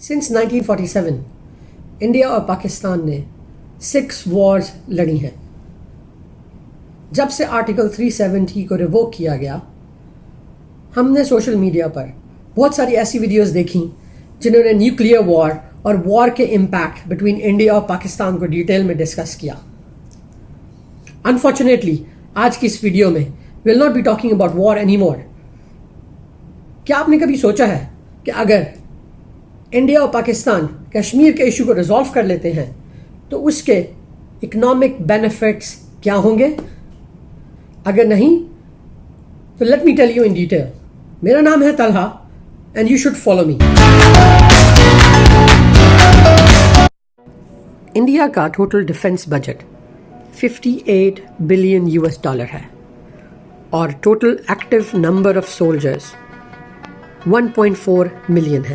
Since 1947 India اور پاکستان نے 6 wars لڑی ہیں. جب سے آرٹیکل 370 کو ریووک کیا گیا، ہم نے سوشل میڈیا پر بہت ساری ایسی ویڈیوز دیکھیں جنہوں نے نیوکلیئر وار اور وار کے امپیکٹ بٹوین انڈیا اور پاکستان کو ڈیٹیل میں ڈسکس کیا. انفارچونیٹلی آج کی اس ویڈیو میں will not be talking about war any more. کیا آپ نے کبھی سوچا ہے کہ اگر انڈیا اور پاکستان کشمیر کے ایشو کو ریزالو کر لیتے ہیں تو اس کے اکنامک بینیفٹس کیا ہوں گے؟ اگر نہیں تو let me tell you in detail. میرا نام ہے Talha and you should follow me. India کا ٹوٹل ڈیفنس بجٹ 58 بلین $، ہے اور total active number of soldiers 1.4 million ہے،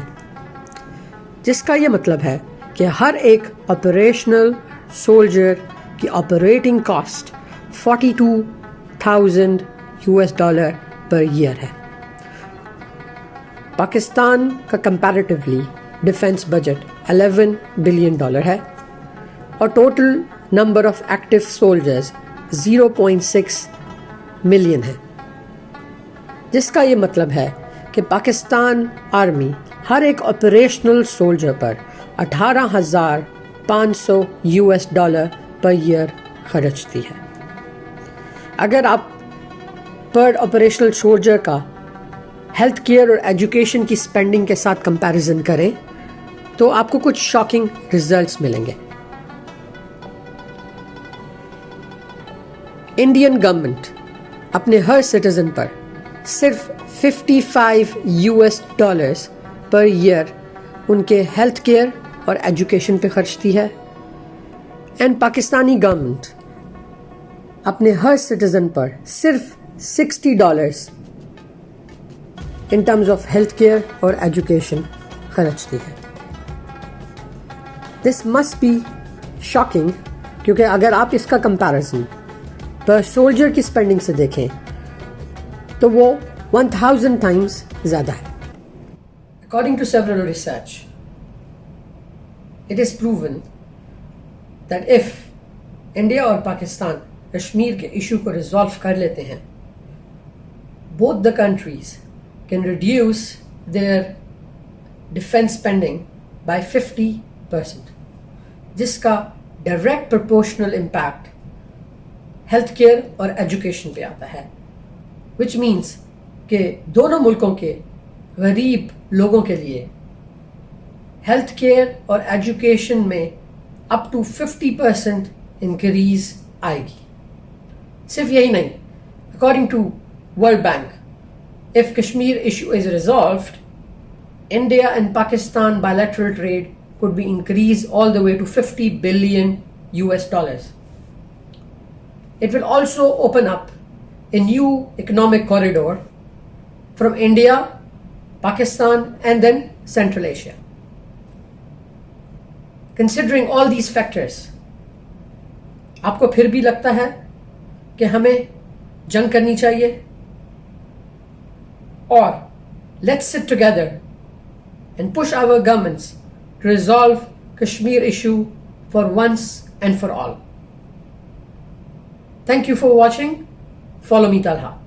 جس کا یہ مطلب ہے کہ ہر ایک آپریشنل سولجر کی آپریٹنگ کاسٹ $42,000 پر ایئر ہے. پاکستان کا کمپیریٹیولی ڈیفنس بجٹ $11 بلین ہے اور total number of active soldiers 0.6 million ہے، جس کا یہ مطلب ہے کہ پاکستان آرمی ہر ایک آپریشنل سولجر پر $18,500 پر ایئر خرچتی ہے. اگر آپ پر آپریشنل سولجر کا ہیلتھ کیئر اور ایجوکیشن کی اسپینڈنگ کے ساتھ کمپیریزن کریں تو آپ کو کچھ شاکنگ ریزلٹس ملیں گے. انڈین گورنمنٹ اپنے ہر سٹیزن پر صرف $55 پر ایئر ان کے ہیلتھ کیئر اور ایجوکیشن پہ خرچتی ہے، اینڈ پاکستانی گورنمنٹ اپنے ہر سٹیزن پر صرف $60 in terms of health care اور ایجوکیشن خرچتی ہے. دس مسٹ بی شاکنگ، کیونکہ اگر آپ اس کا کمپیریزن پر سولجر کی اسپینڈنگ سے دیکھیں تو وہ 1000 ٹائمز زیادہ ہے. According to several research, it is proven that if India اور پاکستان کشمیر کے ایشو کو ریزالو کر لیتے ہیں، both the countries can reduce their defense spending by 50%، جس کا direct proportional impact health care اور ایجوکیشن پہ آتا ہے، which means کہ دونوں ملکوں کے غریب لوگوں کے لیے ہیلتھ کیئر اور ایجوکیشن میں اپ ٹو 50% انکریز آئے گی. صرف یہی نہیں، according to world bank, if Kashmir issue is resolved, India and Pakistan bilateral trade could be increased all the way to $50 billion. It will also open up a new economic corridor from India, Pakistan and then Central Asia. Considering all these factors, آپ کو پھر بھی لگتا ہے کہ ہمیں جنگ کرنی چاہیے؟ اور let's sit together and push our governments to resolve Kashmir issue for once and for all. Thank you for watching. Follow me, Talha.